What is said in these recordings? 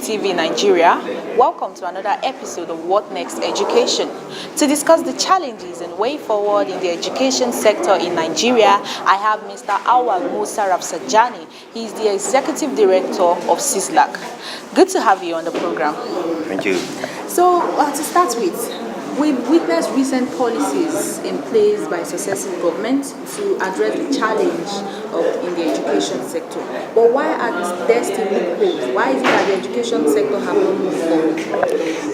TV Nigeria. Welcome to another episode of What Next Education. To discuss the challenges and way forward in the education sector in Nigeria, I have Mr. Awal Musa Rafsajani. He is the Executive Director of CISLAC. Good to have you on the program. Thank you. So, to start with, we've witnessed recent policies in place by successive governments to address the challenge in the education sector. But why are there still loopholes? Why is it that the education sector has not moved forward?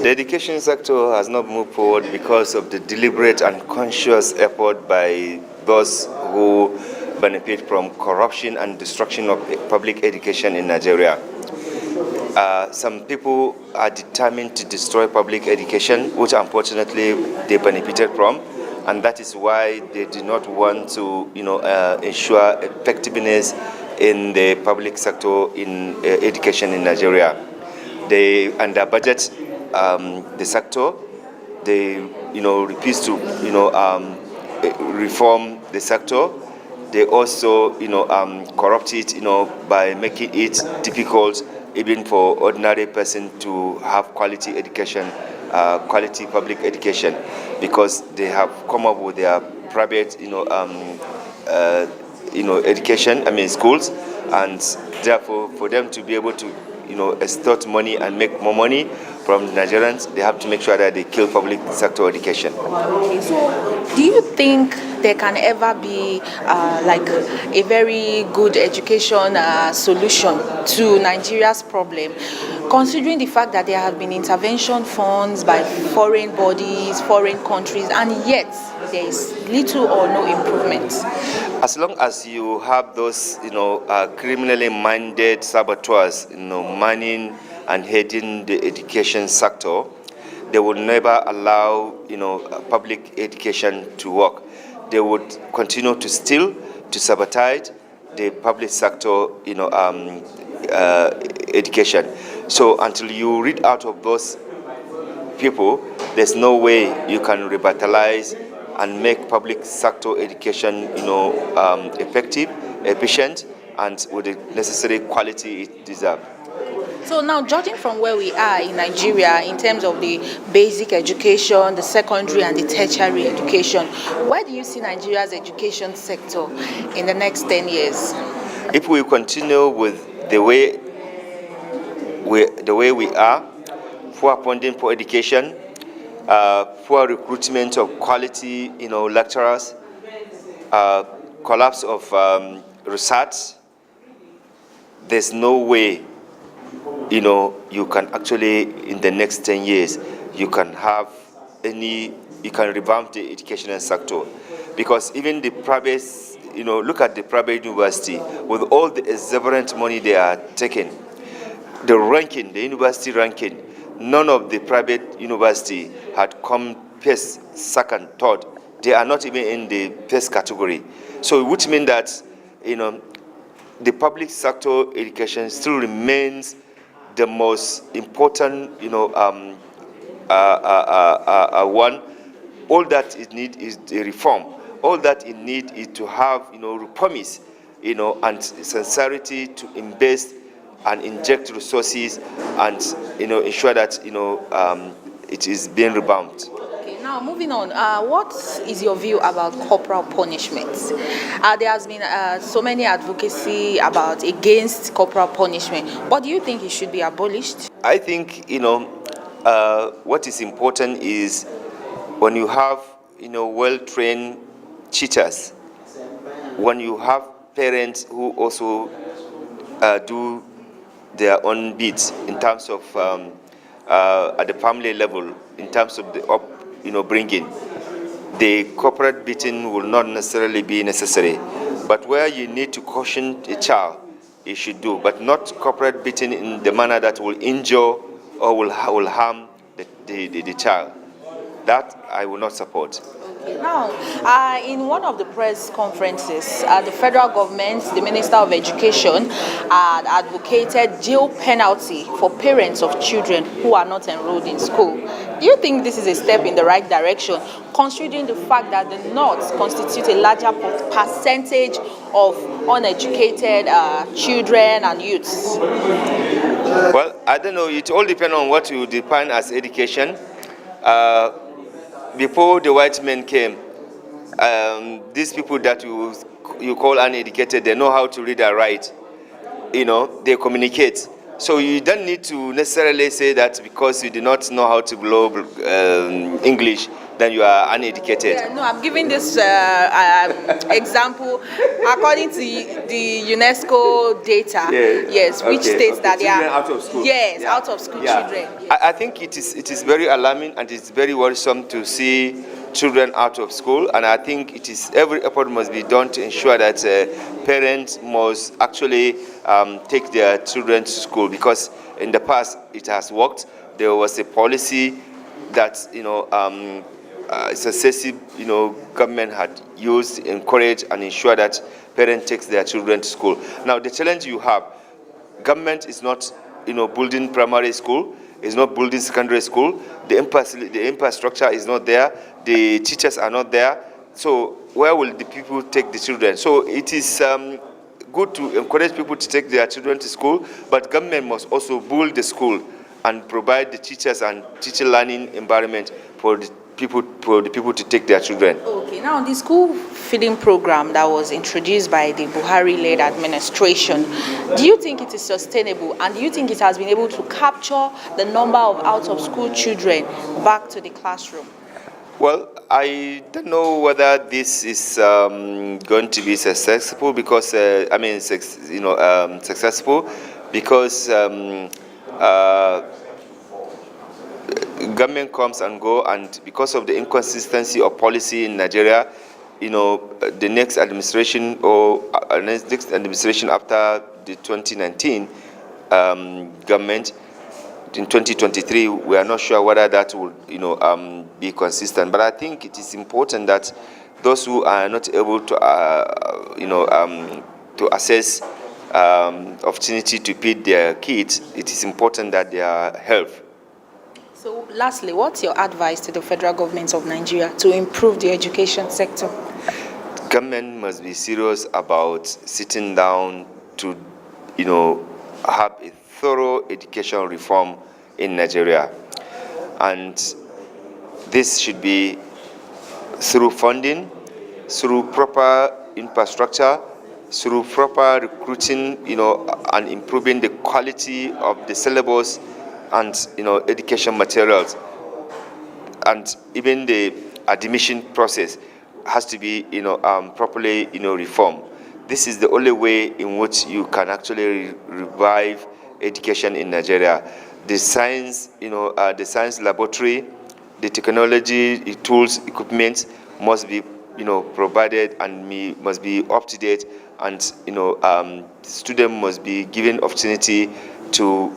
The education sector has not moved forward because of the deliberate and conscious effort by those who benefit from corruption and destruction of public education in Nigeria. Some people are determined to destroy public education, which unfortunately they benefited from, and that is why they do not want to, ensure effectiveness in the public sector in education in Nigeria. They under budget the sector. They, refuse to, reform the sector. They also, corrupt it, by making it difficult even for ordinary person to have quality education, quality public education, because they have come up with their private, education, schools, and therefore for them to be able to, extort money and make more money from Nigerians, they have to make sure that they kill public sector education. Okay, so do you think there can ever be a very good education solution to Nigeria's problem, considering the fact that there have been intervention funds by foreign bodies, foreign countries, and yet there is little or no improvement? As long as you have those, criminally minded saboteurs, manning and heading the education sector, they will never allow, public education to work. They would continue to steal, to sabotage the public sector, education. So until you rid out of those people, there's no way you can revitalize and make public sector education, effective, efficient, and with the necessary quality it deserves. So now, judging from where we are in Nigeria in terms of the basic education, the secondary and the tertiary education, where do you see Nigeria's education sector in the next 10 years? If we continue with the way we are, poor funding for education, poor recruitment of quality, lecturers, collapse of research, there's no way, you can actually, in the next 10 years, you can revamp the educational sector. Because even the private, look at the private university, with all the exuberant money they are taking, the university ranking, none of the private university had come first, second, third. They are not even in the first category. So which means that, the public sector education still remains the most important, one. All that it needs is the reform. All that it needs is to have, promise, and sincerity to invest and inject resources and, ensure that, it is being revamped. Now, moving on, what is your view about corporal punishments? There has been so many advocacy against corporal punishment. What do you think it should be abolished? I think, what is important is when you have, well-trained teachers, when you have parents who also do their own bits in terms of at the family level, in terms of the bringing, the corporate beating will not necessarily be necessary. But where you need to caution a child, you should do, but not corporate beating in the manner that will injure or will harm the child. That I will not support. Now, in one of the press conferences, the federal government, the Minister of Education, had advocated jail penalty for parents of children who are not enrolled in school. Do you think this is a step in the right direction, considering the fact that the North constitute a larger percentage of uneducated children and youths? Well, I don't know. It all depends on what you define as education. Before the white men came, these people that you call uneducated, they know how to read and write. They communicate. So you don't need to necessarily say that because you do not know how to blow English, then you are uneducated. Yeah, no, I'm giving this example according to the UNESCO data. Yes, which states that they are out of school. Yes, out of school children. Yes. I think it is very alarming and it's very worrisome to see children out of school, and I think every effort must be done to ensure that parents must actually take their children to school, because in the past it has worked. There was a policy that successive government had used to encourage and ensure that parents take their children to school. Now the challenge you have, government is not building primary school, is not building secondary school, the infrastructure is not there, the teachers are not there. So where will the people take the children? So it is good to encourage people to take their children to school, but government must also build the school and provide the teachers and teacher learning environment for the people to take their children. Okay, now the school feeding program that was introduced by the Buhari-led administration, do you think it is sustainable, and do you think it has been able to capture the number of out-of-school children back to the classroom? Well, I don't know whether this is going to be successful because successful because government comes and go, and because of the inconsistency of policy in Nigeria, the next administration after the 2019 government in 2023, we are not sure whether that will be consistent. But I think it is important that those who are not able to to access opportunity to feed their kids, it is important that they are helped. So lastly, what's your advice to the federal government of Nigeria to improve the education sector? Government must be serious about sitting down to, have a thorough education reform in Nigeria. And this should be through funding, through proper infrastructure, through proper recruiting, and improving the quality of the syllabus and education materials, and even the admission process has to be properly reformed. This is the only way in which you can actually revive education in Nigeria. The science laboratory, the technology, the tools, equipment must be provided and must be up to date, and students must be given opportunity to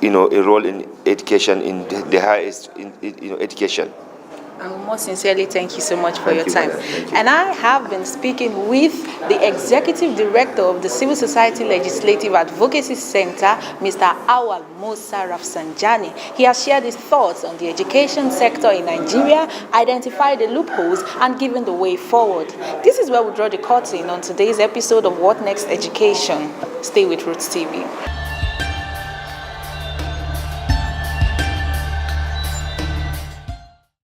enroll in education, in the highest education. And most sincerely, thank you so much for your time. And I have been speaking with the Executive Director of the Civil Society Legislative Advocacy Center, Mr. Awal Musa Rafsanjani. He has shared his thoughts on the education sector in Nigeria, identified the loopholes, and given the way forward. This is where we draw the curtain on today's episode of What Next Education. Stay with Roots TV.